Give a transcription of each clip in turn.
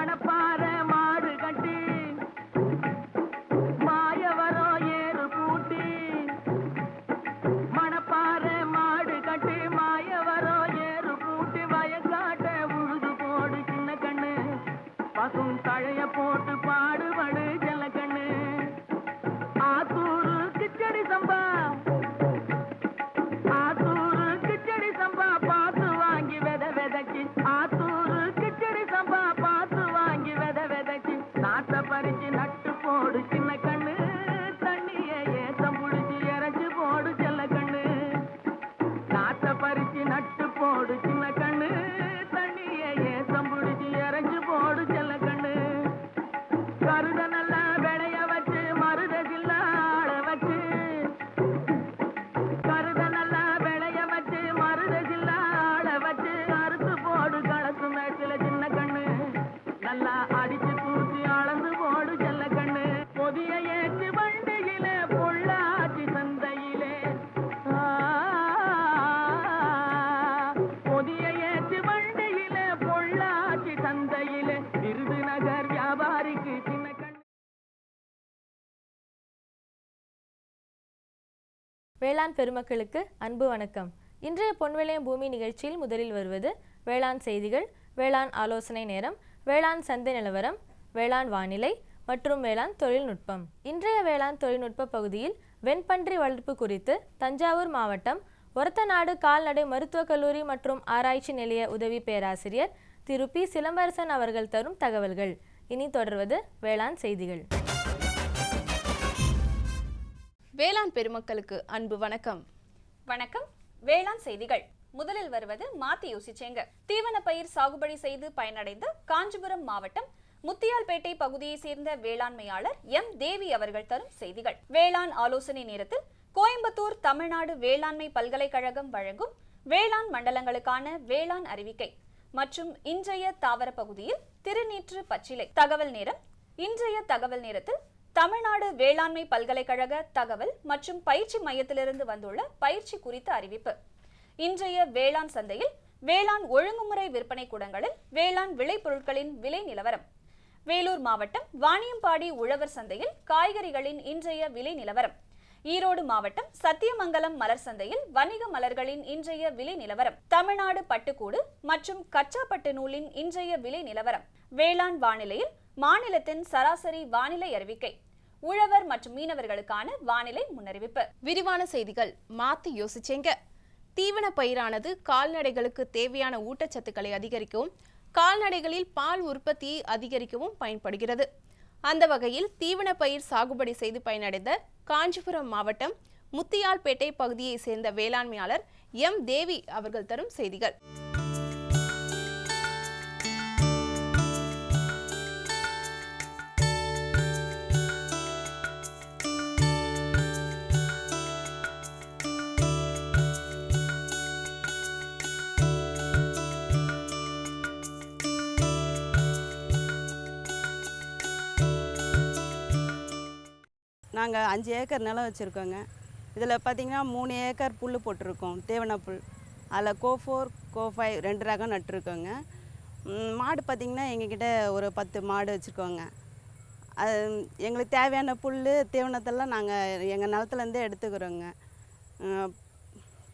மணப்பாறை மாடு கட்டி மாயவரம் ஏறு பூட்டி மணப்பாறை மாடு கட்டி மாயவரம் ஏறு பூட்டி வயக்காட்ட உழுது போடு சின்ன கண்ணு பசும் தழைய போட்டு பாடுபடு செல்ல கண்ணு ஆத்தூரு கிச்சடி சம்பா ஆத்தூரு கிச்சடி சம்பா பார்த்து வாங்கி வித விதைக்கு ஆத்தூரு கிச்சடி சம்பா பார்த்து வாங்கி வித விதைக்கு நாட்டை பறிச்சு நட்டு போடு சின்ன கண்ணு தண்ணிய ஏத்தம் புடிச்சு இறச்சி போடு செல்ல கண்ணு நாட்டை பறிச்சு நட்டு போடு சின்ன கண்ணு தண்ணிய ஏத்தம் புடிச்சு இறச்சி போடு செல்ல கண்ணு கருத நல்லா விளைய வச்சு மருத சில்லாட வச்சு கருத நல்லா விளைய வச்சு மருத சில்லாட வச்சு அறுத்து போடு களத்து மேட்டில சின்ன கண்ணு நல்லா அடிச்சு தூசி அளந்து போடு செல்ல கண்ணு பொதிய ஏற்று வண்டியில பொள்ளாச்சி சந்தையிலே பொதிய ஏற்று வண்டியில பொள்ளாச்சி சந்தையிலே விருதுநகர் வியாபாரிக்கு சின்ன கண்ணு. வேளாண் பெருமக்களுக்கு அன்பு வணக்கம். இன்றைய பொன்விளையும் பூமி நிகழ்ச்சியில் முதலில் வருவது வேளாண் செய்திகள், வேளாண் ஆலோசனை நேரம், வேளாண் சந்தை நிலவரம், வேளாண் வானிலை மற்றும் வேளாண் தொழில்நுட்பம். இன்றைய வேளாண் தொழில்நுட்ப பகுதியில் வெண்பன்றி வளர்ப்பு குறித்து தஞ்சாவூர் மாவட்டம் ஒரத்தநாடு கால்நடை மருத்துவக் கல்லூரி மற்றும் ஆராய்ச்சி நிலைய உதவி பேராசிரியர் திரு பி சிலம்பரசன் அவர்கள் தரும் தகவல்கள். இனி தொடர்வது வேளாண் செய்திகள். வேளாண் பெருமக்களுக்கு அன்பு வணக்கம். வணக்கம். வேளாண் செய்திகள். முதலில் வருவது மாத்தி யோசிச்சேங்க. தீவன பயிர் சாகுபடி செய்து பயனடைந்த காஞ்சிபுரம் மாவட்டம் முத்தியால்பேட்டை பகுதியை சேர்ந்த வேளாண்மையாளர் எம் தேவி அவர்கள் தரும் செய்திகள். வேளாண் ஆலோசனை நேரத்தில் கோயம்புத்தூர் தமிழ்நாடு வேளாண்மை பல்கலைக்கழகம் வழங்கும் வேளாண் மண்டலங்களுக்கான வேளாண் அறிவிக்கை மற்றும் இன்றைய தாவர பகுதியில் திருநீற்று பச்சிலை தகவல் நேரம். இன்றைய தகவல் நேரத்தில் தமிழ்நாடு வேளாண்மை பல்கலைக்கழக தகவல் மற்றும் பயிற்சி மையத்திலிருந்து வந்துள்ள பயிற்சி குறித்த அறிவிப்பு. இன்றைய வேளாண் சந்தையில் வேளாண் ஒழுங்குமுறை விற்பனை கூடங்களில் வேளாண் விளைபொருட்களின் விலை நிலவரம். வேலூர் மாவட்டம் வாணியம்பாடி உழவர் சந்தையில் காய்கறிகளின் இன்றைய விலை நிலவரம். ஈரோடு மாவட்டம் சத்தியமங்கலம் மலர் சந்தையில் வணிக மலர்களின் இன்றைய விலை நிலவரம். தமிழ்நாடு பட்டுக்கூடு மற்றும் கச்சாப்பட்டு நூலின் இன்றைய விலை நிலவரம். வேளாண் வானிலையில் மாநிலத்தின் சராசரி வானிலை அறிவிக்கை. உழவர் மற்றும் மீனவர்களுக்கான வானிலை முன்னறிவிப்பு. விரிவான செய்திகள். மாத்தி யோசிச்சேங்க. தீவன பயிரானது கால்நடைகளுக்கு தேவையான ஊட்டச்சத்துக்களை அதிகரிக்கவும் கால்நடைகளில் பால் உற்பத்தியை அதிகரிக்கவும் பயன்படுகிறது. அந்த வகையில் தீவன பயிர் சாகுபடி செய்து பயனடைந்த காஞ்சிபுரம் மாவட்டம் முத்தியால்பேட்டை பகுதியை சேர்ந்த வேளாண்மையாளர் எம் தேவி அவர்கள் தரும் செய்திகள். நாங்கள் 5 ஏக்கர் நிலம் வச்சுருக்கோங்க. இதில் பார்த்திங்கன்னா 3 ஏக்கர் புல் போட்டிருக்கோம், தேவன புல். அதில் கோ4 கோ5 2 ரகம் நட்டுருக்கோங்க. மாடு பார்த்திங்கன்னா எங்ககிட்ட ஒரு 10 மாடு வச்சுருக்கோங்க. அது எங்களுக்கு தேவையான புல் தீவனத்தெல்லாம் நாங்கள் எங்கள் நிலத்துலேருந்தே எடுத்துக்கிறோங்க.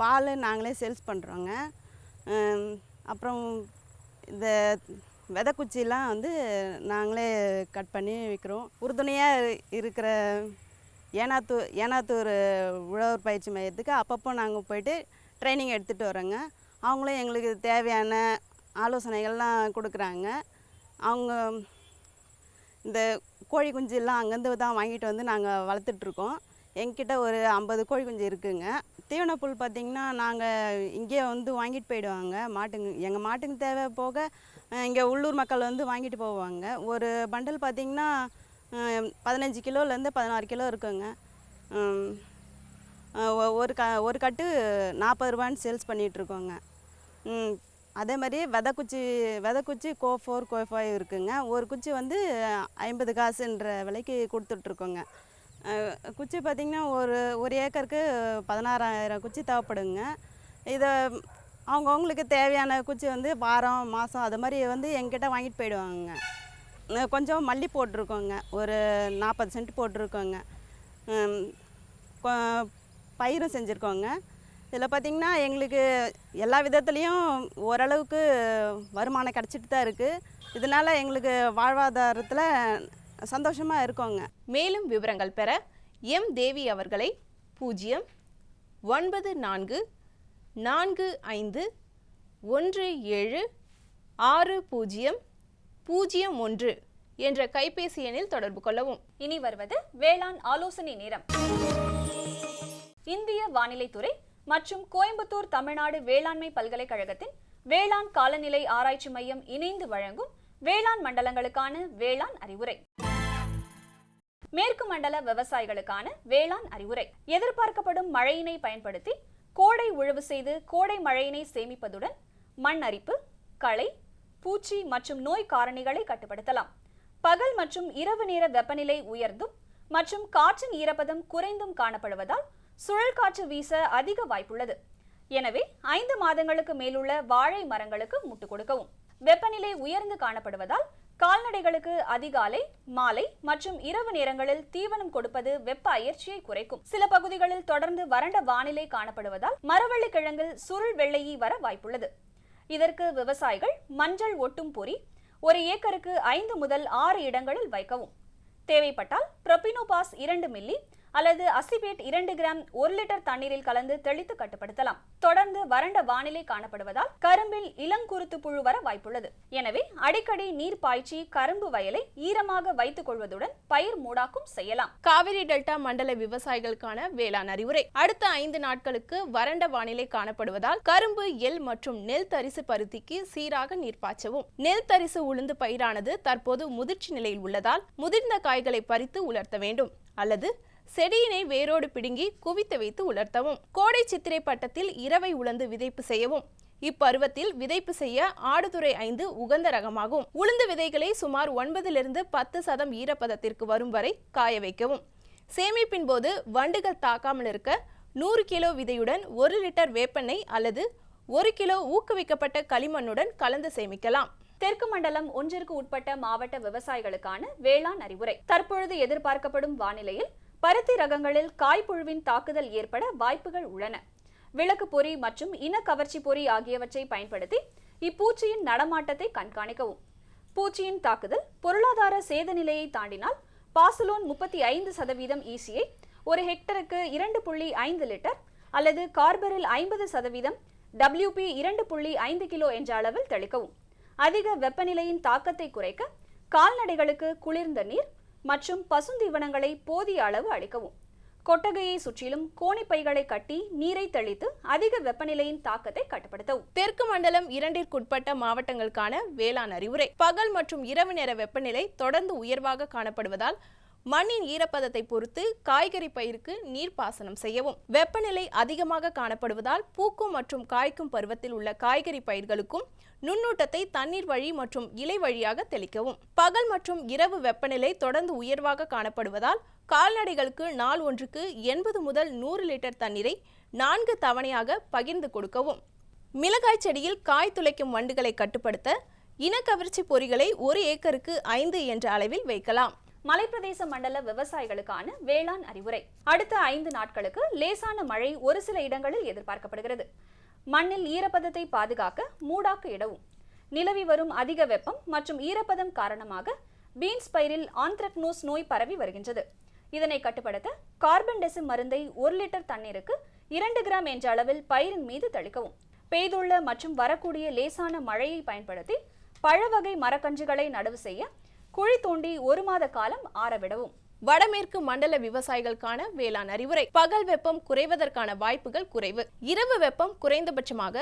பால் நாங்களே சேல்ஸ் பண்ணுறோங்க. அப்புறம் இந்த விதைக்குச்சிலாம் வந்து நாங்களே கட் பண்ணி விற்கிறோம். உறுதுணையாக இருக்கிற ஏனாத்தூர் உழவர் பயிற்சி மையத்துக்கு அப்பப்போ நாங்கள் போய்ட்டு ட்ரைனிங் எடுத்துகிட்டு வரோங்க. அவங்களும் எங்களுக்கு தேவையான ஆலோசனைகள்லாம் கொடுக்குறாங்க. அவங்க இந்த கோழி குஞ்செல்லாம் அங்கேருந்து தான் வாங்கிட்டு வந்து நாங்கள் வளர்த்துட்ருக்கோம். எங்கிட்ட ஒரு 50 கோழி குஞ்சு இருக்குதுங்க. தீவன புல் பார்த்திங்கன்னா நாங்கள் இங்கே வந்து வாங்கிட்டு போயிடுவாங்க. எங்கள் மாட்டுக்கு தேவை போக இங்கே உள்ளூர் மக்கள் வந்து வாங்கிட்டு போவாங்க. ஒரு பண்டல் பார்த்திங்கன்னா 15 கிலோலேருந்து 16 கிலோ இருக்குங்க. ஒரு கட்டு 40 ரூபான்னு சேல்ஸ் பண்ணிகிட்ருக்கோங்க. அதே மாதிரி விதைக்குச்சி கோ4 கோ5 இருக்குங்க. ஒரு குச்சி வந்து 50 காசுன்ற விலைக்கு கொடுத்துட்ருக்கோங்க. குச்சி பார்த்திங்கன்னா ஒரு ஏக்கருக்கு 16,000 குச்சி தேவைப்படுங்க. இதை அவங்கவுங்களுக்கு தேவையான குச்சி வந்து வாரம் மாதம் அது மாதிரி வந்து எங்கிட்ட வாங்கிட்டு போயிடுவாங்க. கொஞ்சம் மல்லி போட்டிருக்கோங்க, ஒரு 40 சென்ட் போட்டிருக்கோங்க. பயிரும் செஞ்சுருக்கோங்க. இதில் பார்த்திங்கன்னா எங்களுக்கு எல்லா விதத்துலேயும் ஓரளவுக்கு வருமானம் கிடச்சிட்டு தான் இருக்குது. இதனால் எங்களுக்கு வாழ்வாதாரத்தில் சந்தோஷமாக இருக்கோங்க. மேலும் விவரங்கள் பெற எம் தேவி அவர்களை 09445176001 என்ற கைபேசி எண்ணில் தொடர்பு கொள்ளவும். இனி வருவது வேளாண் ஆலோசனை நேரம். இந்திய வானிலைத்துறை மற்றும் கோயம்புத்தூர் தமிழ்நாடு வேளாண்மை பல்கலைக்கழகத்தின் வேளாண் காலநிலை ஆராய்ச்சி மையம் இணைந்து வழங்கும் வேளாண் மண்டலங்களுக்கான வேளாண் அறிவுரை. மேற்கு மண்டல விவசாயிகளுக்கான வேளாண் அறிவுரை. எதிர்பார்க்கப்படும் மழையினை பயன்படுத்தி கோடை உழவு செய்து கோடை மழையினை சேமிப்பதுடன் மண் அரிப்பு, களை, பூச்சி மற்றும் நோய் காரணிகளை கட்டுப்படுத்தலாம். பகல் மற்றும் இரவு நேர வெப்பநிலை உயர்ந்தும் மற்றும் காற்றின் ஈரப்பதம் குறைந்தும் காணப்படுவதால் சுழல் காற்று வீச அதிக வாய்ப்புள்ளது. எனவே 5 மாதங்களுக்கு மேலுள்ள வாழை மரங்களுக்கு முட்டு கொடுக்கவும். வெப்பநிலை உயர்ந்து காணப்படுவதால் கால்நடைகளுக்கு அதிகாலை, மாலை மற்றும் இரவு நேரங்களில் தீவனம் கொடுப்பது வெப்ப அயற்சியை குறைக்கும். சில பகுதிகளில் தொடர்ந்து வறண்ட வானிலை காணப்படுவதால் மரவள்ளி கிழங்கில் சுருள் வெள்ளையி வர வாய்ப்புள்ளது. இதற்கு விவசாயிகள் மஞ்சள் ஒட்டும் பொறி 1 ஏக்கருக்கு 5 முதல் 6 இடங்களில் வைக்கவும். தேவைப்பட்டால் புரோபினோபாஸ் 2 மில்லி அல்லது அசிபேட் 2 கிராம் 1 லிட்டர் தண்ணீரில் கலந்து தெளித்து கட்டுப்படுத்தலாம். தொடர்ந்து வறண்ட வானிலை காணப்படுவதால் கரும்பில் இளங்குருத்து புழு வர வாய்ப்புள்ளது. எனவே அடிக்கடி நீர் பாய்ச்சி கரும்பு வயலை ஈரமாக வைத்துக் கொள்வதுடன் பயிர் மூடாக்கும் செய்யலாம். காவிரி டெல்டா மண்டல விவசாயிகளுக்கான வேளாண் அறிவுரை. அடுத்த 5 நாட்களுக்கு வறண்ட வானிலை காணப்படுவதால் கரும்பு, எள் மற்றும் நெல் தரிசு பருத்திக்கு சீராக நீர் பாய்ச்சவும். நெல் தரிசு உளுந்து பயிரானது தற்போது முதிர்ச்சி நிலையில் உள்ளதால் முதிர்ந்த காய்களை பறித்து உலர்த்த வேண்டும் அல்லது செடியினை வேரோடு பிடுங்கி குவித்து வைத்து உலர்த்தவும். கோடை சித்திரை பட்டத்தில் இரவை உலர்ந்து விதைப்பு செய்யவும். இப்பருவத்தில் விதைப்பு செய்ய ஆடுதுறை 5 உகந்த ரகமாகும். உளுந்து விதைகளை சுமார் 9-10% ஈரப்பதத்திற்கு வரும் வரை காய வைக்கவும். சேமிப்பின் போது வண்டுகள் தாக்காமல் இருக்க 100 கிலோ விதையுடன் 1 லிட்டர் வேப்பெண்ணெய் அல்லது 1 கிலோ ஊக்குவிக்கப்பட்ட களிமண்ணுடன் கலந்து சேமிக்கலாம். தெற்கு மண்டலம் 1ற்கு உட்பட்ட மாவட்ட விவசாயிகளுக்கான வேளாண் அறிவுரை. தற்பொழுது எதிர்பார்க்கப்படும் வானிலையில் பருத்தி ரகங்களில் காய்ப்புழுவின் தாக்குதல் ஏற்பட வாய்ப்புகள் உள்ளன. விளக்கு பொறி மற்றும் இன கவர்ச்சி பொறி ஆகியவற்றை பயன்படுத்தி இப்பூச்சியின் நடமாட்டத்தை கண்காணிக்கவும். பூச்சியின் தாக்குதல் பொருளாதார சேத நிலையை தாண்டினால் பாசுலோன் 35% ஈசியை 1 ஹெக்டருக்கு 2.5 லிட்டர் அல்லது கார்பரில் 50%, WP 2.5 கிலோ என்ற அளவில் தெளிக்கவும். அதிக வெப்பநிலையின் தாக்கத்தை குறைக்க கால்நடைகளுக்கு குளிர்ந்த நீர் மற்றும் பசுந்தீவனங்களை போதிய அளவு அளிக்கவும். கொட்டகையை சுற்றிலும் கோணிப்பைகளை கட்டி நீரை தெளித்து அதிக வெப்பநிலையின் தாக்கத்தை கட்டுப்படுத்தவும். தெற்கு மண்டலம் 2ற்குட்பட்ட மாவட்டங்களுக்கான வேளாண் அறிவுரை. பகல் மற்றும் இரவு நேர வெப்பநிலை தொடர்ந்து உயர்வாக காணப்படுவதால் மண்ணின் ஈரப்பதத்தை பொறுத்து காய்கறி பயிருக்கு நீர்ப்பாசனம் செய்யவும். வெப்பநிலை அதிகமாக காணப்படுவதால் பூக்கும் மற்றும் காய்க்கும் பருவத்தில் உள்ள காய்கறி பயிர்களுக்கும் நுண்ணூட்டத்தை தண்ணீர் வழி மற்றும் இலை வழியாக தெளிக்கவும். பகல் மற்றும் இரவு வெப்பநிலை தொடர்ந்து உயர்வாக காணப்படுவதால் கால்நடைகளுக்கு நாள் ஒன்றுக்கு 80 முதல் 100 லிட்டர் தண்ணீரை 4 தவணையாக பகிர்ந்து கொடுக்கவும். மிளகாய் செடியில் காய் துளைக்கும் வண்டுகளை கட்டுப்படுத்த இனக்கவர்ச்சி பொறிகளை 1 ஏக்கருக்கு 5 என்ற அளவில் வைக்கலாம். மலைப்பிரதேச மண்டல விவசாயிகளுக்கான வேளாண் அறிவுரை. அடுத்த 5 நாட்களுக்கு லேசான மழை ஒரு சில இடங்களில் எதிர்பார்க்கப்படுகிறது. மண்ணில் ஈரப்பதத்தை பாதுகாக்க மூடாக்கு இடவும். நிலவி வரும் அதிக வெப்பம் மற்றும் ஈரப்பதம் காரணமாக பீன்ஸ் பயிரில் ஆந்த்ரக்னோஸ் நோய் பரவி வருகின்றது. இதனை கட்டுப்படுத்த கார்பன் டெசிம் மருந்தை 1 லிட்டர் தண்ணீருக்கு 2 கிராம் என்ற அளவில் பயிரின் மீது தெளிக்கவும். பெய்துள்ள மற்றும் வரக்கூடிய லேசான மழையை பயன்படுத்தி பழவகை மரக்கன்றுகளை நடவு செய்ய குழி தோண்டி 1 மாத காலம் ஆறவிடவும். வடமேற்கு மண்டல விவசாயிகளுக்கான வேளாண் அறிவுரை. பகல் வெப்பம் குறைவதற்கான வாய்ப்புகள் குறைவு. இரவு வெப்பம் குறைந்தபட்சமாக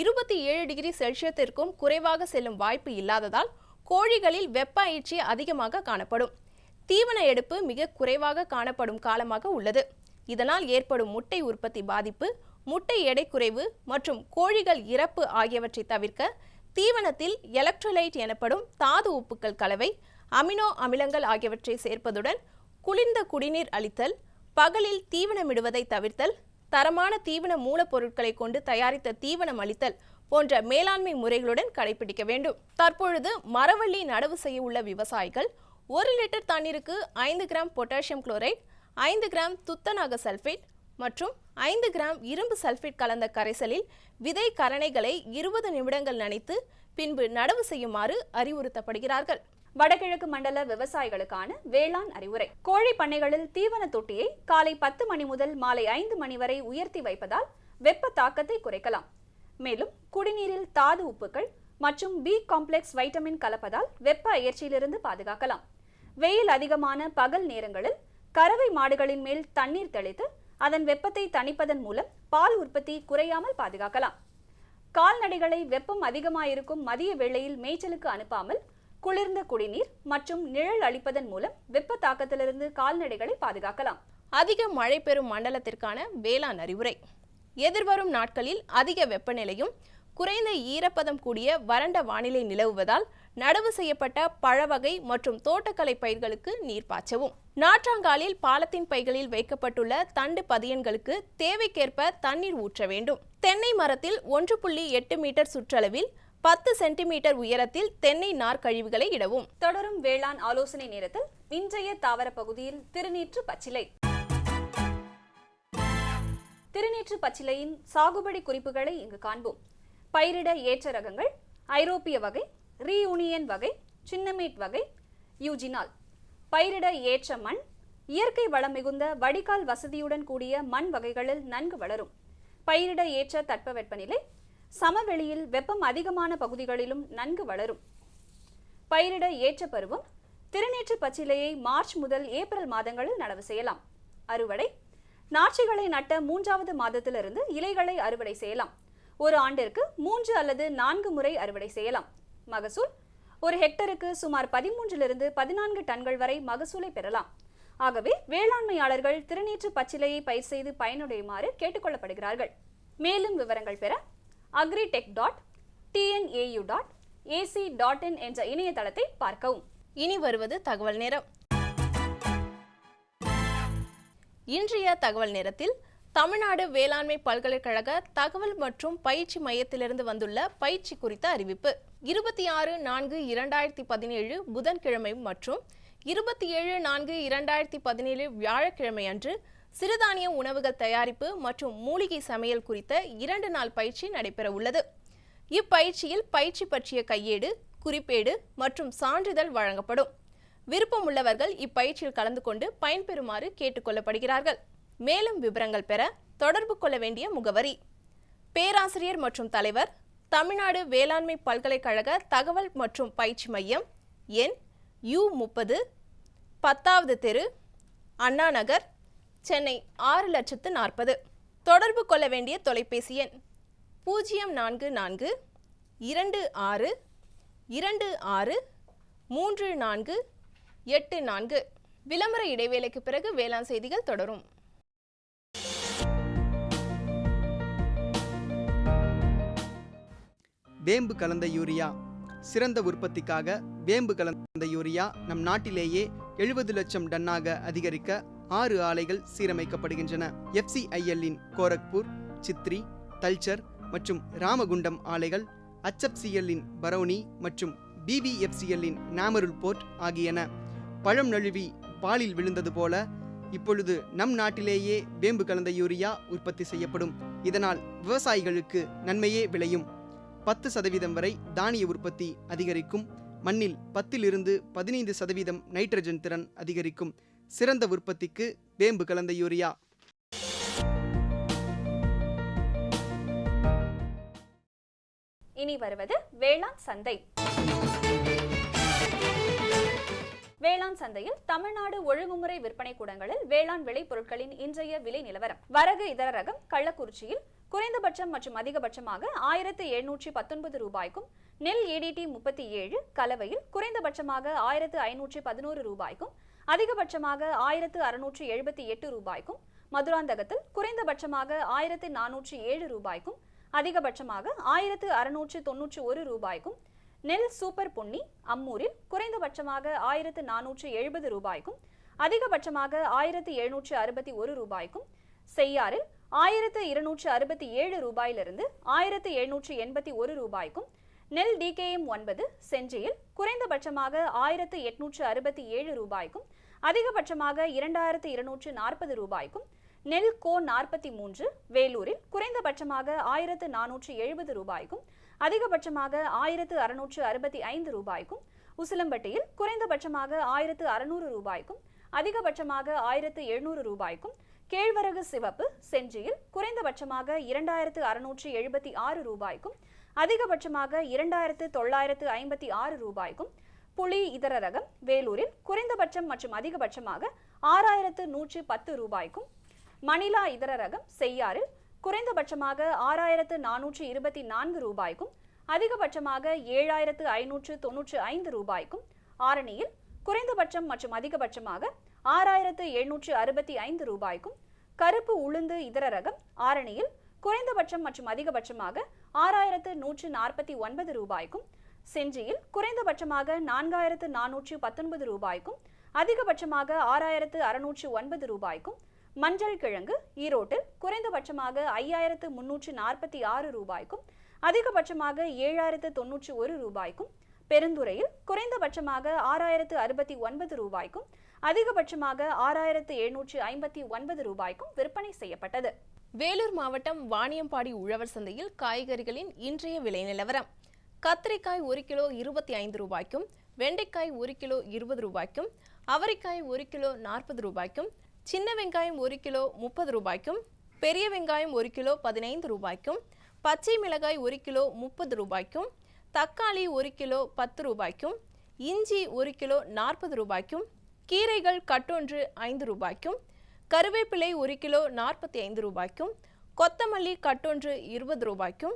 27 டிகிரி செல்சியத்திற்கும் குறைவாக செல்லும் வாய்ப்பு இல்லாததால் கோழிகளில் வெப்ப அயற்சி அதிகமாக காணப்படும். தீவன எடுப்பு மிக குறைவாக காணப்படும் காலமாக உள்ளது. இதனால் ஏற்படும் முட்டை உற்பத்தி பாதிப்பு, முட்டை எடை குறைவு மற்றும் கோழிகள் இறப்பு ஆகியவற்றை தவிர்க்க தீவனத்தில் எலக்ட்ரோலைட் எனப்படும் தாது உப்புக்கள் கலவை, அமினோ அமிலங்கள் ஆகியவற்றை சேர்ப்பதுடன் குளிர்ந்த குடிநீர் அளித்தல், பகலில் தீவனமிடுவதை தவிர்த்தல், தரமான தீவன மூலப்பொருட்களை கொண்டு தயாரித்த தீவனம் அளித்தல் போன்ற மேலாண்மை முறைகளுடன் கடைபிடிக்க வேண்டும். தற்பொழுது மரவள்ளி நடவு செய்ய உள்ள விவசாயிகள் 1 லிட்டர் தண்ணீருக்கு 5 கிராம் பொட்டாசியம் குளோரைட், 5 கிராம் துத்தநாக சல்பேட் மற்றும் 5 கிராம் இரும்பு சல்பேட் கலந்த கரைசலில் விதை கரணைகளை 20 நிமிடங்கள் நனைத்து பின்பு நடவு செய்யுமாறு அறிவுறுத்தப்படுகிறார்கள். வடகிழக்கு மண்டல விவசாயிகளுக்கான வேளாண் அறிவுரை. கோழி பண்ணைகளில் தீவன தொட்டியை காலை 10 மணி முதல் மாலை 5 மணி வரை உயர்த்தி வைப்பதால் வெப்ப தாக்கத்தை குறைக்கலாம். மேலும் குடிநீரில் தாது உப்புக்கள் மற்றும் பி காம்ப்ளெக்ஸ் வைட்டமின் கலப்பதால் வெப்ப அயற்சியிலிருந்து பாதுகாக்கலாம். வெயில் அதிகமான பகல் நேரங்களில் கறவை மாடுகளின் மேல் தண்ணீர் தெளித்து அதன் வெப்பத்தை தணிப்பதன் மூலம் பால் உற்பத்தி குறையாமல் பாதுகாக்கலாம். கால்நடைகளை வெப்பம் அதிகமாயிருக்கும் மதிய வேளையில் மேய்ச்சலுக்கு அனுப்பாமல் குளிர்ந்த குடிநீர் மற்றும் நிழல் அளிப்பதன் மூலம் வெப்ப தாக்கத்திலிருந்து கால்நடைகளை பாதுகாக்கலாம். அதிக மழை பெறும் மண்டலத்திற்கான வேளாண் அறிவுரை. எதிர்வரும் நாட்களில் அதிக வெப்பநிலையும் குறைந்த ஈரப்பதம் கூடிய வறண்ட வானிலை நிலவுவதால் நடவு செய்யப்பட்ட பழவகை மற்றும் தோட்டக்கலை பயிர்களுக்கு நீர் பாய்ச்சவும். நாற்றாங்காலில் பாலத்தின் பைகளில் வைக்கப்பட்டுள்ள தண்டு பதியன்களுக்கு தேவைக்கேற்ப தண்ணீர் ஊற்ற வேண்டும். தென்னை மரத்தில் 1.8 மீட்டர் சுற்றளவில் 10 சென்டிமீட்டர் உயரத்தில் தென்னை நார் கழிவுகளை இடவும். தொடரும் வேளாண் ஆலோசனை நேரத்தில் இன்றைய தாவர பகுதியில் திருநீற்று பச்சிலை. திருநீற்று பச்சிலையின் சாகுபடி குறிப்புகளை இங்கு காண்போம். பயிரிட ஏற்ற ரகங்கள்: ஐரோப்பிய வகை, ரீயூனியன் வகை, சின்னமேட் வகை, யூஜினால். பயிரிட ஏற்ற மண்: இயற்கை வளம் மிகுந்த வடிகால் வசதியுடன் கூடிய மண் வகைகளில் நன்கு வளரும். பயிரிட ஏற்ற தட்பவெப்பநிலை: சமவெளியில் வெப்பம் அதிகமான பகுதிகளிலும் நன்கு வளரும். பயிரிட ஏற்ற பருவம்: திருநீற்று பச்சிலையை மார்ச் முதல் ஏப்ரல் மாதங்களில் நடவு செய்யலாம். அறுவடை: நாற்றுகளை நட்ட 3வது மாதத்திலிருந்து இலைகளை அறுவடை செய்யலாம். ஒரு ஆண்டிற்கு 3 அல்லது 4 முறை அறுவடை செய்யலாம். மகசூல்: ஒரு ஹெக்டருக்கு சுமார் 13 14 டன்கள் வரை மகசூலை பெறலாம். ஆகவே வேளாண்மையாளர்கள் திருநீற்று பச்சிலையை பயிர் செய்து பயனுடையுமாறு கேட்டுக்கொள்ளப்படுகிறார்கள். மேலும் விவரங்கள் பெற agritech.tnau.ac.in என்ற இணையதளத்தை பார்க்கவும். இனி வருவது தகவல் நேரம். இன்றைய தகவல் நேரத்தில் தமிழ்நாடு வேளாண்மை பல்கலைக்கழக தகவல் மற்றும் பயிற்சி மையத்திலிருந்து வந்துள்ள பயிற்சி குறித்த அறிவிப்பு. 26/4/2017 புதன்கிழமை மற்றும் 27/4/2017 வியாழக்கிழமை அன்று சிறுதானிய உணவுகள் தயாரிப்பு மற்றும் மூலிகை சமையல் குறித்த 2 நாள் பயிற்சி நடைபெற உள்ளது. இப்பயிற்சியில் பயிற்சி பற்றிய கையேடு, குறிப்பேடு மற்றும் சான்றிதழ் வழங்கப்படும். விருப்பமுள்ளவர்கள் இப்பயிற்சியில் கலந்து கொண்டு பயன்பெறுமாறு கேட்டுக்கொள்ளப்படுகிறார்கள். மேலும் விவரங்கள் பெற தொடர்பு கொள்ள வேண்டிய முகவரி: பேராசிரியர் மற்றும் தலைவர், தமிழ்நாடு வேளாண்மை பல்கலைக்கழக தகவல் மற்றும் பயிற்சி மையம், எண் U30, 10வது தெரு, அண்ணா நகர், சென்னை 6,40,000. தொடர்பு கொள்ள வேண்டிய தொலைபேசி எண் 044 26 26 34 84. விளம்பர இடைவேளைக்கு பிறகு வேளாண் செய்திகள் தொடரும். வேம்பு கலந்த யூரியா. சிறந்த உற்பத்திக்காக வேம்பு கலந்த யூரியா நம் நாட்டிலேயே 70 லட்சம் டன்னாக அதிகரிக்க 6 ஆலைகள் சீரமைக்கப்படுகின்றன. FCIL-இன் கோரக்பூர், சித்ரி, தல்ச்சர் மற்றும் ராமகுண்டம் ஆலைகள், HFCL-இன் பரௌனி மற்றும் BVFCL-இன் நாமருல் போர்ட் ஆகியன. பழம் நழுவி பாலில் விழுந்தது போல இப்பொழுது நம் நாட்டிலேயே வேம்பு கலந்த யூரியா உற்பத்தி செய்யப்படும். இதனால் விவசாயிகளுக்கு நன்மையே விளையும். 10% வரை தானிய உற்பத்தி அதிகரிக்கும். மண்ணில் 10-15% நைட்ரஜன் திறன் அதிகரிக்கும். சிறந்த உற்பத்திக்கு வேம்பு கலந்த யூரியா. இனி வருவது வேளாண் சந்தை. வேளாண் சந்தையில் தமிழ்நாடு ஒழுங்குமுறை விற்பனை கூடங்களில் வேளாண் விளை பொருட்களின் இன்றைய விலை நிலவரம். வரகு இதர ரகம் கள்ளக்குறிச்சியில் குறைந்தபட்சம் மற்றும் அதிகபட்சமாக 1719 ரூபாய்க்கும், நெல் EDT 37 கலவையில் குறைந்தபட்சமாக 1511 ரூபாய்க்கும், அதிகபட்சமாக 1678 ரூபாய்க்கும், மதுராந்தகத்தில் குறைந்தபட்சமாக 1407 ரூபாய்க்கும், அதிகபட்சமாக 1691 ரூபாய்க்கும், நெல் சூப்பர் பொன்னி அம்மூரில் குறைந்தபட்சமாக 1470 ரூபாய்க்கும், அதிகபட்சமாக 1761 ரூபாய்க்கும், செய்யாறில் 1267 ரூபாயிலிருந்து 1781 ரூபாய்க்கும், நெல் DKM 9 செஞ்சியில் குறைந்தபட்சமாக 1867 ரூபாய்க்கும் அதிகபட்சமாக 2240 ரூபாய்க்கும், நெல் கோ 43 வேலூரில் குறைந்தபட்சமாக 1470 ரூபாய்க்கும் அதிகபட்சமாக 1665 ரூபாய்க்கும், உசிலம்பட்டியில் குறைந்தபட்சமாக 1600 ரூபாய்க்கும் அதிகபட்சமாக 1700 ரூபாய்க்கும், கேழ்வரகு சிவப்பு செஞ்சியில் குறைந்தபட்சமாக 2676 ரூபாய்க்கும் அதிகபட்சமாக 2956 ரூபாய்க்கும், புளி இதர ரகம் வேலூரில் குறைந்தபட்சம் மற்றும் அதிகபட்சமாக 6110 ரூபாய்க்கும், மணிலா இதர ரகம் செய்யாறில் குறைந்தபட்சமாக 6424 ரூபாய்க்கும் அதிகபட்சமாக 7595 ரூபாய்க்கும், ஆரணியில் குறைந்தபட்சம் மற்றும் அதிகபட்சமாக 6765 ரூபாய்க்கும், கருப்பு உளுந்து இதர ரகம் ஆரணியில் குறைந்தபட்சம் மற்றும் அதிகபட்சமாக 6149 ரூபாய்க்கும், செஞ்சியில் குறைந்தபட்சமாக 4419 ரூபாய்க்கும் அதிகபட்சமாக 6609 ரூபாய்க்கும், மஞ்சள் கிழங்கு ஈரோட்டில் குறைந்தபட்சமாக 5346 ரூபாய்க்கும் அதிகபட்சமாக 7091 ரூபாய்க்கும், பெருந்துறையில் குறைந்தபட்சமாக 6069 ரூபாய்க்கும் அதிகபட்சமாக 6759 ரூபாய்க்கும் விற்பனை செய்யப்பட்டது. வேலூர் மாவட்டம் வாணியம்பாடி உழவர் சந்தையில் காய்கறிகளின் இன்றைய விலை நிலவரம். கத்திரிக்காய் 1 கிலோ 25 ரூபாய்க்கும், வெண்டைக்காய் 1 கிலோ 20 ரூபாய்க்கும், அவரைக்காய் 1 கிலோ 40 ரூபாய்க்கும், சின்ன வெங்காயம் 1 கிலோ 30 ரூபாய்க்கும், பெரிய வெங்காயம் 1 கிலோ 15 ரூபாய்க்கும், பச்சை மிளகாய் 1 கிலோ 30 ரூபாய்க்கும், தக்காளி 1 கிலோ 10 ரூபாய்க்கும், இஞ்சி 1 கிலோ 40 ரூபாய்க்கும், கீரைகள் கட்டொன்று 5 ரூபாய்க்கும், கருவேப்பிலை 1 கிலோ 45 ரூபாய்க்கும், கொத்தமல்லி கட்டொன்று 20 ரூபாய்க்கும்,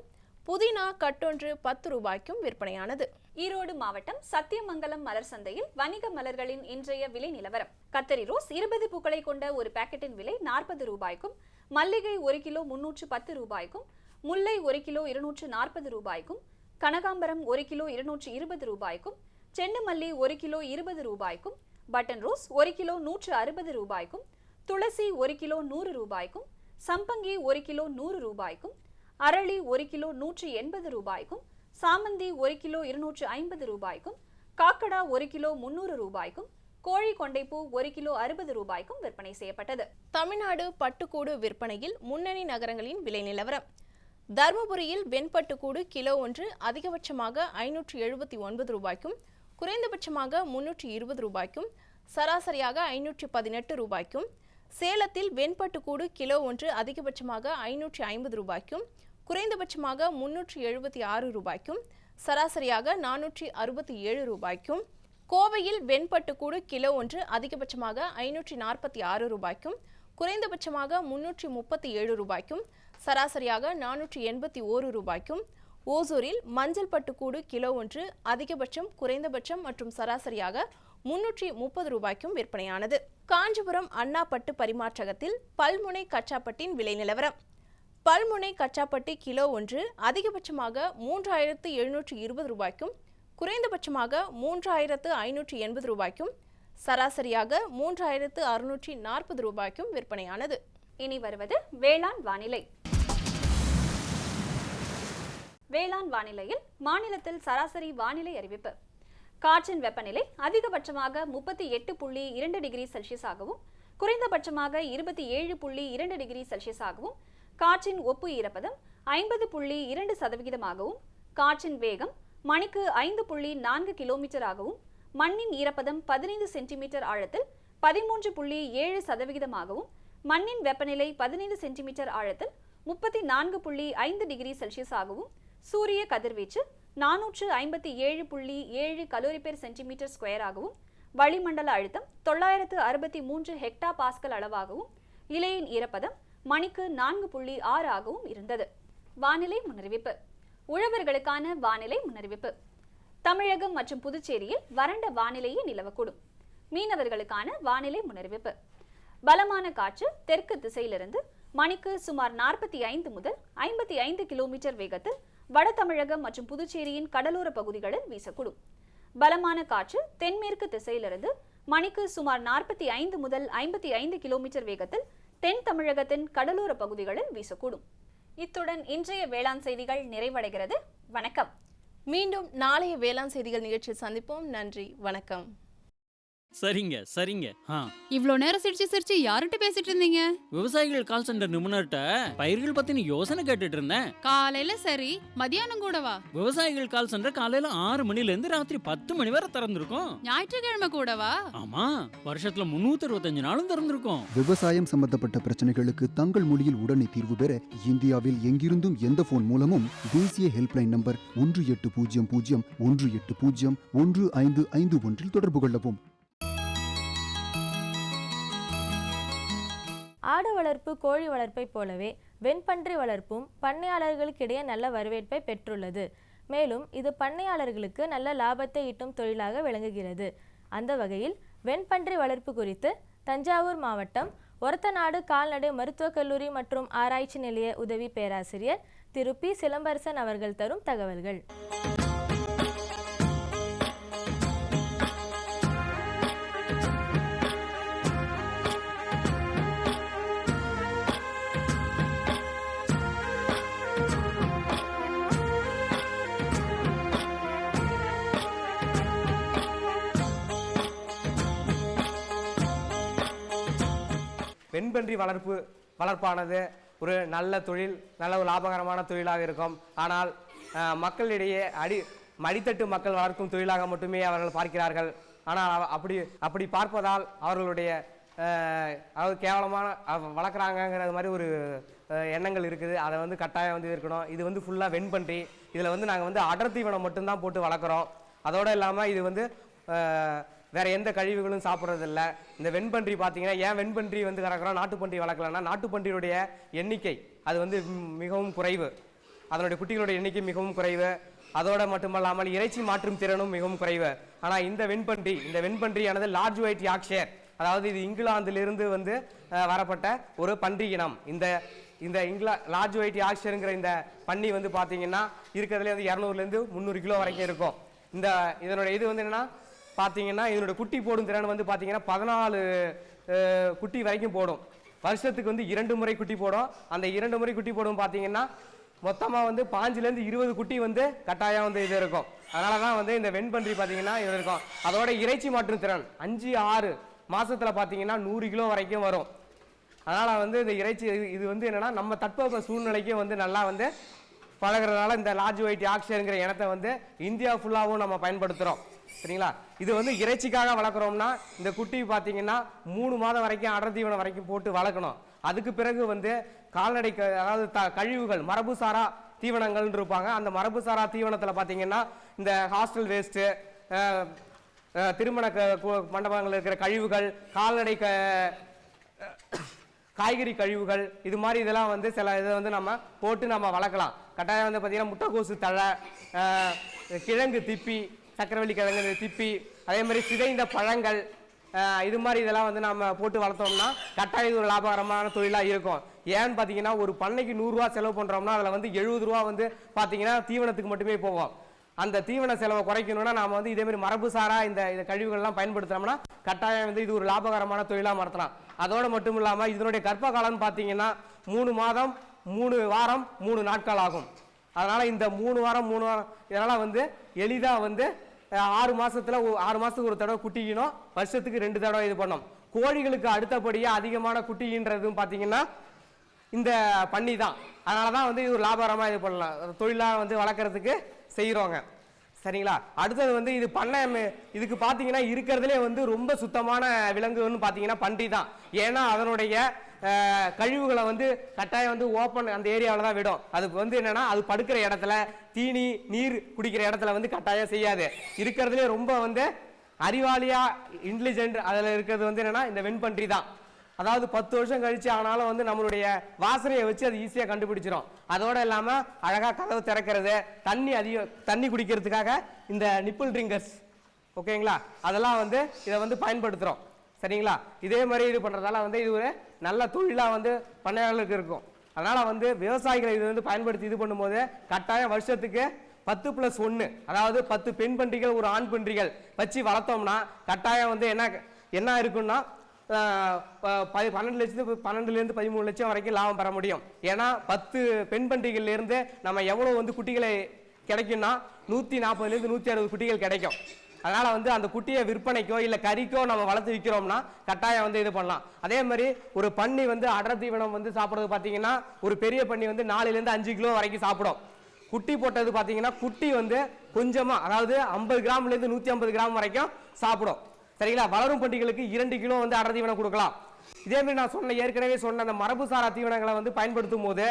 புதினா கட்டொன்று 10 ரூபாய்க்கும் விற்பனையானது. ஈரோடு மாவட்டம் சத்தியமங்கலம் மலர் சந்தையில் வணிக மலர்களின் இன்றைய விலை நிலவரம். கத்தரி ரோஸ் 20 பூக்களை கொண்ட ஒரு பாக்கெட்டின் விலை 40 ரூபாய்க்கும், மல்லிகை 1 கிலோ 310 ரூபாய்க்கும், முல்லை 1 கிலோ 240 ரூபாய்க்கும், கனகாம்பரம் 1 கிலோ 220 ரூபாய்க்கும், செண்டு மல்லி 1 கிலோ 20 ரூபாய்க்கும், பட்டன் ரோஸ் 1 கிலோ 160 ரூபாய்க்கும், துளசி 1 கிலோ 100 ரூபாய்க்கும், சம்பங்கி 1 கிலோ 100 ரூபாய்க்கும், அரளி 1 கிலோ 180 ரூபாய்க்கும், சாமந்தி 1 கிலோ 250 ரூபாய்க்கும், காக்கடா 1 கிலோ 300 ரூபாய்க்கும், கோழி கொண்டைப்பூ 1 கிலோ 60 ரூபாய்க்கும் விற்பனை செய்யப்பட்டது. தமிழ்நாடு பட்டுக்கூடு விற்பனையில் முன்னணி நகரங்களின் விலை நிலவரம். தருமபுரியில் வெண்பட்டுக்கூடு கிலோ ஒன்று அதிகபட்சமாக 579 ரூபாய்க்கும் குறைந்தபட்சமாக 320 ரூபாய்க்கும் சராசரியாக 518 ரூபாய்க்கும், சேலத்தில் வெண்பட்டுக்கூடு கிலோ ஒன்று அதிகபட்சமாக 550 ரூபாய்க்கும் குறைந்தபட்சமாக 376 ரூபாய்க்கும் சராசரியாக 467 ரூபாய்க்கும், கோவையில் வெண்பட்டுக்கூடு கிலோ ஒன்று அதிகபட்சமாக 546 ரூபாய்க்கும் குறைந்தபட்சமாக 337 ரூபாய்க்கும் சராசரியாக 481 ரூபாய்க்கும், ஓசூரில் மஞ்சள் பட்டுக்கூடு கிலோ ஒன்று அதிகபட்சம் குறைந்தபட்சம் மற்றும் சராசரியாக 330 ரூபாய்க்கும் விற்பனையானது. காஞ்சிபுரம் அண்ணா பட்டு பரிமாற்றகத்தில் பல்முனை கச்சாப்பட்டின் விலை நிலவரம். பல்முனை கச்சாப்பட்டி கிலோ ஒன்று அதிகபட்சமாக 3720 ரூபாய்க்கும் குறைந்தபட்சமாக 3580 ரூபாய்க்கும் சராசரியாக 3640 ரூபாய்க்கும் விற்பனையானது. இனி வருவது வேளாண் வானிலை. வேளாண் வானிலையில் மாநிலத்தில் சராசரி வானிலை அறிவிப்பு. காற்றின் வெப்பநிலை அதிகபட்சமாக 38.2 டிகிரி செல்சியஸாகவும் குறைந்தபட்சமாக 27.2 டிகிரி செல்சியஸாகவும், காற்றின் ஒப்பு ஈரப்பதம் 50.2%ஆகவும், காற்றின் வேகம் மணிக்கு 5.4 கிலோமீட்டராகவும், மண்ணின் ஈரப்பதம் 15 சென்டிமீட்டர் ஆழத்தில் 13.7%ஆகவும், மண்ணின் வெப்பநிலை 15 சென்டிமீட்டர் ஆழத்தில் 34.5 டிகிரி செல்சியஸாகவும், சூரிய கதிர்வீச்சு 457.7 கலோரி பெர் சென்டிமீட்டர் ஸ்கொயராகவும், வளிமண்டல அழுத்தம் 963 ஹெக்டா பாஸ்கல் அளவாகவும், இலையின் ஈரப்பதம் மணிக்கு 4.6 ஆகவும் இருந்தது. வானிலை முன்னறிவிப்பு. உழவர்களுக்கான வானிலை முன்னறிவிப்பு. தமிழகம் மற்றும் புதுச்சேரியில் வறண்ட வானிலையே நிலவக்கூடும். மீனவர்களுக்கான வானிலை முன்னறிவிப்பு. பலமான காற்று தெற்கு திசையிலிருந்து மணிக்கு சுமார் 45 முதல் 55 கிலோமீட்டர் வேகத்தில் வட தமிழகம் மற்றும் புதுச்சேரியின் கடலோர பகுதிகளில் வீசக்கூடும். பலமான காற்று தென்மேற்கு திசையிலிருந்து மணிக்கு சுமார் 45 முதல் 55 கிலோமீட்டர் வேகத்தில் தென் தமிழகத்தின் கடலோர பகுதிகளில் வீசக்கூடும். இத்துடன் இன்றைய வேளாண் செய்திகள் நிறைவடைகிறது. வணக்கம். மீண்டும் நாளைய வேளாண் செய்திகள் நிகழ்ச்சியில் சந்திப்போம். நன்றி, வணக்கம். சரிங்க சரிங்க. இவ்ளோ நேரம் சிரிச்சு யார்கிட்ட பேசிட்டு இருந்தீங்க? விவசாயிகள் கால் சென்டர் நிபுணர்கிட்ட பயிர்கள் பத்தின யோசனை கேட்டுட்டு இருந்தேன். காலையில சரி, மதியானம் கூடவா? விவசாயிகள் கால் சென்டர் காலையில 6 மணில இருந்து ராத்திரி 10 மணி வரை திறந்திருக்கும். ஞாயிற்றுக்கிழமை கூடவா? ஆமா, வருஷத்துல 365 நாளும் திறந்திருக்கும். விவசாயம் சம்பந்தப்பட்ட பிரச்சனைகளுக்கு தங்கள் மொழியில் உடனே தீர்வு பெற இந்தியாவில் எங்கிருந்தும் எந்த போன் மூலமும் தேசிய ஹெல்ப்லைன் நம்பர் 1800-180-1551 தொடர்பு கொள்ளவும். ஆடு வளர்ப்பு கோழி வளர்ப்பைப் போலவே வெண்பன்றி வளர்ப்பும் பண்ணையாளர்களுக்கிடையே நல்ல வரவேற்பை பெற்றுள்ளது. மேலும் இது பண்ணையாளர்களுக்கு நல்ல லாபத்தை ஈட்டும் தொழிலாக விளங்குகிறது. அந்த வகையில் வெண்பன்றி வளர்ப்பு குறித்து தஞ்சாவூர் மாவட்டம் ஒரத்தநாடு கால்நடை மருத்துவக் கல்லூரி மற்றும் ஆராய்ச்சி நிலைய உதவி பேராசிரியர் திரு பி. சிலம்பரசன் அவர்கள் தரும் தகவல்கள். வெண்பன்றி வளர்ப்பானது ஒரு நல்ல தொழில், நல்ல ஒரு லாபகரமான தொழிலாக இருக்கும். ஆனால் மக்களிடையே மடித்தட்டு மக்கள் வளர்க்கும் தொழிலாக மட்டுமே அவர்கள் பார்க்கிறார்கள். ஆனால் அப்படி பார்ப்பதால் அவர்களுடைய அதாவது கேவலமான வளர்க்குறாங்கங்கிறது மாதிரி ஒரு எண்ணங்கள் இருக்குது. அதை வந்து கட்டாயம் இருக்கணும். இது ஃபுல்லாக வெண்பன்றி. இதில் நாங்கள் அடர் தீவனம் மட்டும்தான் போட்டு வளர்க்குறோம். அதோடு இல்லாமல் இது வேற எந்த கழிவுகளும் சாப்பிட்றதில்ல. இந்த வெண்பன்றி பார்த்தீங்கன்னா, ஏன் வெண்பன்றி கறக்கிறோம், நாட்டுப்பன்றி வளர்க்கலன்னா, நாட்டுப்பன்றியுடைய எண்ணிக்கை அது மிகவும் குறைவு. அதனுடைய குட்டிகளுடைய எண்ணிக்கை மிகவும் குறைவு. அதோட மட்டுமல்லாமல் இறைச்சி மாற்றும் திறனும் மிகவும் குறைவு. ஆனால் இந்த வெண்பன்றியானது லார்ஜ் ஒயிட் யார்க்ஷயர், அதாவது இது இங்கிலாந்திலிருந்து வரப்பட்ட ஒரு பன்றி இனம். இந்த லார்ஜ் ஒயிட் யார்க்ஷயருங்கிற இந்த பன்னி பார்த்தீங்கன்னா இருக்கிறதுலே 200 to 300 கிலோ வரைக்கும் இருக்கும். இதனுடைய இது என்னன்னா பார்த்தீங்கன்னா, இதனோட குட்டி போடும் திறன் பார்த்தீங்கன்னா 14 குட்டி வரைக்கும் போடும். வருஷத்துக்கு 2 முறை குட்டி போடும். அந்த 2 முறை குட்டி போடும் பார்த்தீங்கன்னா மொத்தமாக 15 to 20 குட்டி கட்டாயம் இது இருக்கும். அதனால தான் இந்த வெண்பன்றி பார்த்தீங்கன்னா இது இருக்கும். அதோட இறைச்சி மாற்றும் திறன் 5-6 மாசத்துல பார்த்தீங்கன்னா 100 கிலோ வரைக்கும் வரும். அதனால் இந்த இறைச்சி இது என்னன்னா நம்ம தட்பவெப்ப சூழ்நிலைக்கு நல்லா பழகிறதுனால இந்த லார்ஜ் ஒயிட் யார்க்ஷயருங்கிற இனத்தை இந்தியா ஃபுல்லாகவும் நம்ம பயன்படுத்துகிறோம். சரிங்களா? இது இறைச்சிக்காக வளர்க்குறோம்னா இந்த குட்டி பார்த்தீங்கன்னா 3 மாதம் வரைக்கும் அடர் தீவனம் வரைக்கும் போட்டு வளர்க்கணும். அதுக்கு பிறகு கால்நடை அதாவது கழிவுகள் மரபுசாரா தீவனங்கள் இருப்பாங்க. அந்த மரபுசாரா தீவனத்தில் பார்த்தீங்கன்னா இந்த ஹாஸ்டல் வேஸ்ட்டு, திருமண மண்டபங்கள் இருக்கிற கழிவுகள், கால்நடை காய்கறி கழிவுகள், இது மாதிரி இதெல்லாம் சில இதை நம்ம போட்டு நம்ம வளர்க்கலாம். கட்டாயம் பார்த்தீங்கன்னா முட்டைக்கோசு தழை, கிழங்கு திப்பி, சக்கரவள்ளி கிழங்கு திப்பி, அதே மாதிரி சிதைந்த பழங்கள், இது மாதிரி இதெல்லாம் நம்ம போட்டு வளர்த்தோம்னா கட்டாயம் இது ஒரு லாபகரமான தொழிலாக இருக்கும். ஏன்னு பார்த்தீங்கன்னா, ஒரு பண்ணைக்கு 100 ரூபா செலவு பண்ணுறோம்னா அதில் 70 ரூபா பார்த்தீங்கன்னா தீவனத்துக்கு மட்டுமே போகும். அந்த தீவன செலவை குறைக்கணும்னா நாம இதே மாதிரி மரபுசாரா இந்த கழிவுகள்லாம் பயன்படுத்தினோம்னா கட்டாயம் இது ஒரு லாபகரமான தொழிலாக மாற்றலாம். அதோடு மட்டும் இல்லாமல் இதனுடைய கர்ப்ப காலம்னு பார்த்தீங்கன்னா 3 மாதம் 3 வாரம் 3 நாட்கள் ஆகும். அதனால் இந்த 3 வாரம் இதனால் எளிதாக 6 மாதத்தில் 6 மாதத்துக்கு ஒரு தடவை குட்டிக்கணும். வருஷத்துக்கு 2 தடவை இது பண்ணோம். கோழிகளுக்கு அடுத்தபடியாக அதிகமான குட்டின்றதும் பார்த்தீங்கன்னா இந்த பன்னி தான். அதனால தான் இது ஒரு லாபகரமாக இது பண்ணலாம், தொழிலாக வளர்க்குறதுக்கு செய்கிறோங்க. சரிங்களா? அடுத்தது இது பண்ணை. இதுக்கு பார்த்தீங்கன்னா இருக்கிறதுலே ரொம்ப சுத்தமான விலங்குன்னு பார்த்தீங்கன்னா பன்றி தான். ஏன்னா அதனுடைய கழிவுகளை கட்டாயம் ஓப்பன் அந்த ஏரியாவில் தான் விடும். அதுக்கு என்னன்னா அது படுக்கிற இடத்துல, தீனி நீர் குடிக்கிற இடத்துல கட்டாயம் செய்யாது. இருக்கிறதுலே ரொம்ப அறிவாளியா இன்டெலிஜென்ட் அதில் இருக்கிறது என்னன்னா இந்த வெண்பன்றி தான். அதாவது 10 வருஷம் கழிச்சு ஆனாலும் நம்மளுடைய வாசனையை வச்சு அது ஈஸியாக கண்டுபிடிச்சிடும். அதோட இல்லாமல் அழகாக கதவு திறக்கிறது, தண்ணி குடிக்கிறதுக்காக இந்த நிப்பிள் ட்ரிங்கர்ஸ், ஓகேங்களா, அதெல்லாம் இதை பயன்படுத்துகிறோம். சரிங்களா? இதே மாதிரி இது பண்ணுறதால இது ஒரு நல்ல தொழிலாக பண்ணையாளர்களுக்கு இருக்கும். அதனால் விவசாயிகளை இது பயன்படுத்தி இது பண்ணும்போது கட்டாயம் வருஷத்துக்கு 10+1, அதாவது 10 பெண் பன்றிகள் 1 ஆண் பன்றிகள் வச்சு வளர்த்தோம்னா கட்டாயம் என்ன இருக்குன்னா 12 13 வரைக்கும் லாபம் பெற முடியும். ஏன்னா 10 பெண் பன்றிகள்லேருந்து நம்ம எவ்வளோ வந்து குட்டிகளை கிடைக்கும்னா 140 160 குட்டிகள் கிடைக்கும். அதனால் வந்து அந்த குட்டியை விற்பனைக்கோ இல்லை கறிக்கோ நம்ம வளர்த்து விற்கிறோம்னா கட்டாயம் வந்து இது பண்ணலாம். அதே மாதிரி ஒரு பன்னி வந்து அடர் தீவனம் வந்து சாப்பிட்றது பார்த்தீங்கன்னா ஒரு பெரிய பன்னி வந்து 4 to 5 கிலோ வரைக்கும் சாப்பிடும். குட்டி போட்டது பார்த்தீங்கன்னா குட்டி வந்து கொஞ்சமாக, அதாவது 50 கிராம்லேருந்து 150 கிராம் வரைக்கும் சாப்பிடும். சரிங்களா? வளரும் பன்றிகளுக்கு 2 கிலோ வந்து அடர் தீவனம் கொடுக்கலாம். இதேமாதிரி நான் ஏற்கனவே சொன்ன அந்த மரபுசாரா தீவனங்களை வந்து பயன்படுத்தும் போது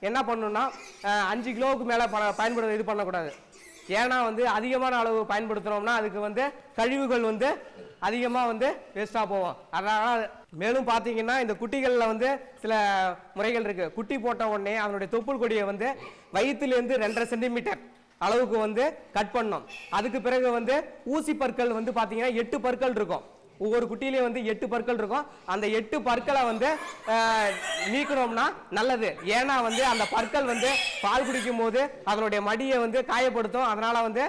என்ன பண்ணணும்னா 5 கிலோவுக்கு மேலே இது பண்ணக்கூடாது. ஏன்னா வந்து அதிகமான அளவு பயன்படுத்துகிறோம்னா அதுக்கு வந்து கழிவுகள் வந்து அதிகமாக வந்து வேஸ்ட்டாக போவோம். அதனால் மேலும் பார்த்தீங்கன்னா இந்த குட்டிகளில் வந்து சில முறைகள் இருக்குது. குட்டி போட்ட உடனே அதனுடைய தொப்புள் கொடியை வந்து வயிற்றுலேருந்து 2.5 சென்டிமீட்டர் அளவுக்கு வந்து கட் பண்ணணும். அதுக்கு பிறகு வந்து ஊசி பற்கள் வந்து பார்த்தீங்கன்னா 8 பற்கள் இருக்கும். ஒவ்வொரு குட்டியிலே வந்து 8 பற்கள் இருக்கும். அந்த 8 பற்களை வந்து நீக்கணும்னா நல்லது. ஏன்னா வந்து அந்த பற்கள் வந்து பால் குடிக்கும் போது அதனுடைய மடியை வந்து காயப்படுத்தும். அதனால வந்து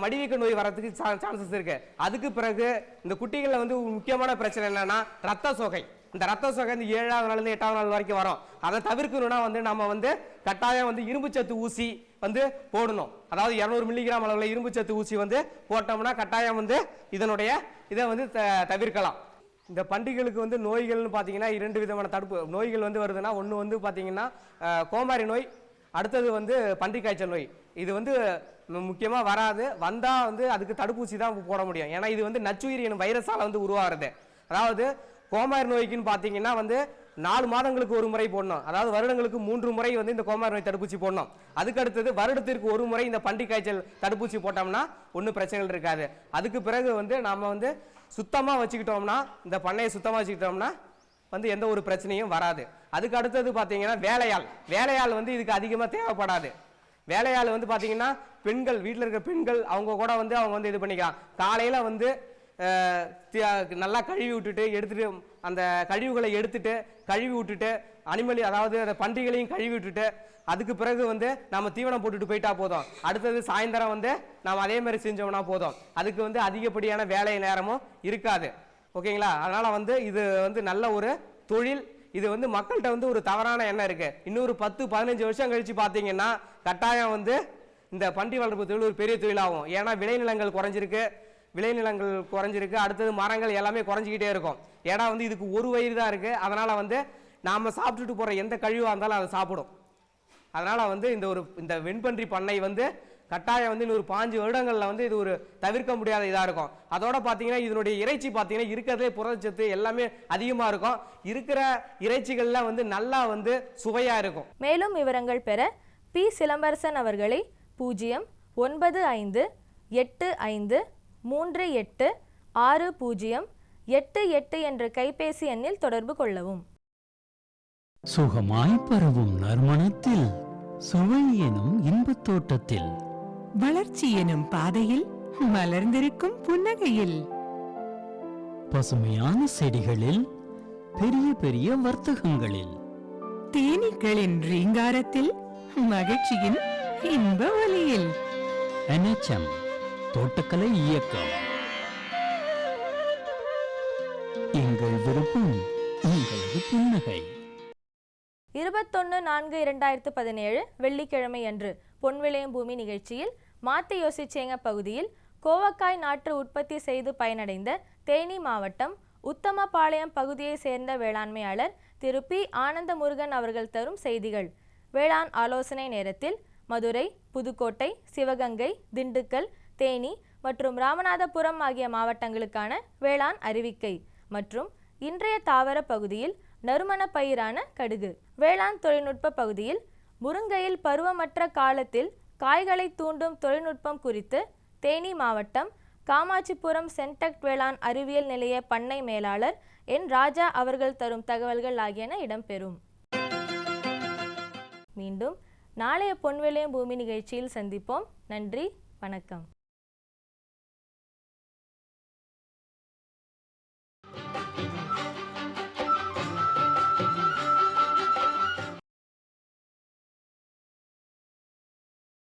மடிவீக்க நோய் வரதுக்கு சான்சஸ் இருக்கு. அதுக்கு பிறகு இந்த குட்டிகளில் வந்து முக்கியமான பிரச்சனை என்னன்னா ரத்த சோகை. இந்த ரத்த சோகை இந்த 7ஆவது நாள்லேருந்து 8ஆவது நாள் வரைக்கும் வரும். அதை தவிர்க்கணும்னா வந்து நம்ம வந்து கட்டாயம் வந்து இரும்புச்சத்து ஊசி வந்து போடணும். அதாவது 200 மில்லிகிராம் அளவில் இரும்புச்சத்து ஊசி வந்து போட்டோம்னா கட்டாயம் வந்து இதை வந்து தவிர்க்கலாம். இந்த பன்றிகளுக்கு வந்து நோய்கள்னு பார்த்தீங்கன்னா 2 விதமான தடுப்பு நோய்கள் வந்து வருதுன்னா, ஒன்று வந்து பார்த்தீங்கன்னா கோமாரி நோய், அடுத்தது வந்து பன்றி காய்ச்சல் நோய். இது வந்து முக்கியமாக வராது. வந்தால் வந்து அதுக்கு தடுப்பூசி தான் போட முடியும். ஏன்னா இது வந்து நச்சுயிரி எனும் வைரஸால் வந்து உருவாகிறது. அதாவது கோமாரி நோய்க்குன்னு பார்த்தீங்கன்னா வந்து 4 மாதங்களுக்கு ஒரு முறை போடணும். அதாவது வருடங்களுக்கு 3 முறை வந்து இந்த கோமாரி நோய் தடுப்பூசி போடணும். அதுக்கு அடுத்தது வருடத்திற்கு ஒரு முறை இந்த பன்றி காய்ச்சல் தடுப்பூசி போட்டோம்னா ஒன்றும் பிரச்சனைகள் இருக்காது. அதுக்கு பிறகு வந்து நம்ம வந்து சுத்தமாக வச்சுக்கிட்டோம்னா, இந்த பண்ணையை சுத்தமாக வச்சுக்கிட்டோம்னா வந்து எந்த ஒரு பிரச்சனையும் வராது. அதுக்கு அடுத்தது பார்த்தீங்கன்னா வேலையாள் வந்து இதுக்கு அதிகமாக தேவைப்படாது. வேலையாள் வந்து பார்த்தீங்கன்னா பெண்கள், வீட்டில் இருக்கிற பெண்கள் அவங்க கூட வந்து அவங்க வந்து இது பண்ணிக்கலாம். காலையில் வந்து நல்லா கழுவி விட்டுட்டு எடுத்துட்டு அந்த கழிவுகளை எடுத்துட்டு கழுவி விட்டுட்டு அதாவது அந்த பன்றிகளையும் கழுவி விட்டுட்டு அதுக்கு பிறகு வந்து நம்ம தீவனம் போட்டுட்டு போயிட்டா போதும். அடுத்தது சாயந்தரம் வந்து நாம் அதே மாதிரி செஞ்சோம்னா போதும். அதுக்கு வந்து அதிகப்படியான வேலை நேரமும் இருக்காது. ஓகேங்களா? அதனால வந்து இது வந்து நல்ல ஒரு தொழில். இது வந்து மக்கள்கிட்ட வந்து ஒரு தவறான எண்ணம் இருக்கு. இன்னொரு 10-15 வருஷம் கழிச்சு பார்த்தீங்கன்னா கட்டாயம் வந்து இந்த பன்றி வளர்ப்பு தொழில் ஒரு பெரிய தொழிலாகும். ஏன்னா விளைநிலங்கள் குறைஞ்சிருக்கு. அடுத்தது மரங்கள் எல்லாமே குறைஞ்சிக்கிட்டே இருக்கும். ஏன்னா வந்து இதுக்கு ஒரு வயிறு தான் இருக்கு. அதனால வந்து நாம சாப்பிட்டுட்டு போற எந்த கழிவாக இருந்தாலும் அதை சாப்பிடும். அதனால வந்து இந்த வெண்பன்றி பண்ணை வந்து கட்டாயம் வந்து இன்னொரு 5 வருடங்கள்ல வந்து இது ஒரு தவிர்க்க முடியாத இதா இருக்கும். அதோட பாத்தீங்கன்னா இதனுடைய இறைச்சி பாத்தீங்கன்னா இருக்கிறதே புரதச்சத்து எல்லாமே அதிகமா இருக்கும். இருக்கிற இறைச்சிகள்ல வந்து நல்லா வந்து சுவையா இருக்கும். மேலும் விவரங்கள் பெற பி. சிலம்பரசன் அவர்களை 09585386088 என்ற கைபேசி எண்ணில் தொடர்பு கொள்ளவும். சுகமாய் பரவும் நறுமணத்தில், சுவை எனும் இன்பத் தோட்டத்தில், வளர்ச்சி எனும் பாதையில், மலர்ந்திருக்கும் புன்னகையில், பசுமையான செடிகளில், பெரிய பெரிய வர்த்தகங்களில், தேனீக்களின் ரீங்காரத்தில், மகிழ்ச்சியின் இன்ப ஒலியில். NHM தோட்டக்கலை இயக்கம். எங்கள் விருப்பம் உங்களது புன்னகை. 21/4/2017 வெள்ளிக்கிழமை அன்று பொன்விளையும் பூமி நிகழ்ச்சியில் மாத்தி யோசிச்சேங்க பகுதியில் கோவக்காய் நாற்று உற்பத்தி செய்து பயனடைந்த தேனி மாவட்டம் உத்தமபாளையம் பகுதியை சேர்ந்த வேளாண்மையாளர் திரு பி. ஆனந்த முருகன் அவர்கள் தரும் செய்திகள். வேளாண் ஆலோசனை நேரத்தில் மதுரை, புதுக்கோட்டை, சிவகங்கை, திண்டுக்கல், தேனி மற்றும் ராமநாதபுரம் ஆகிய மாவட்டங்களுக்கான வேளாண் அறிவிக்கை மற்றும் இன்றைய தாவர பகுதியில் நறுமண பயிரான கடுகு. வேளாண் தொழில்நுட்ப பகுதியில் முருங்கையில் பருவமற்ற காலத்தில் காய்களை தூண்டும் தொழில்நுட்பம் குறித்து தேனி மாவட்டம் காமாட்சிபுரம் சென்டெக்ட் வேளாண் அறிவியல் நிலைய பண்ணை மேலாளர் என். ராஜா அவர்கள் தரும் தகவல்கள் ஆகியன இடம்பெறும். மீண்டும் நாளைய பொன்விளையும் பூமி நிகழ்ச்சியில் சந்திப்போம். நன்றி, வணக்கம்.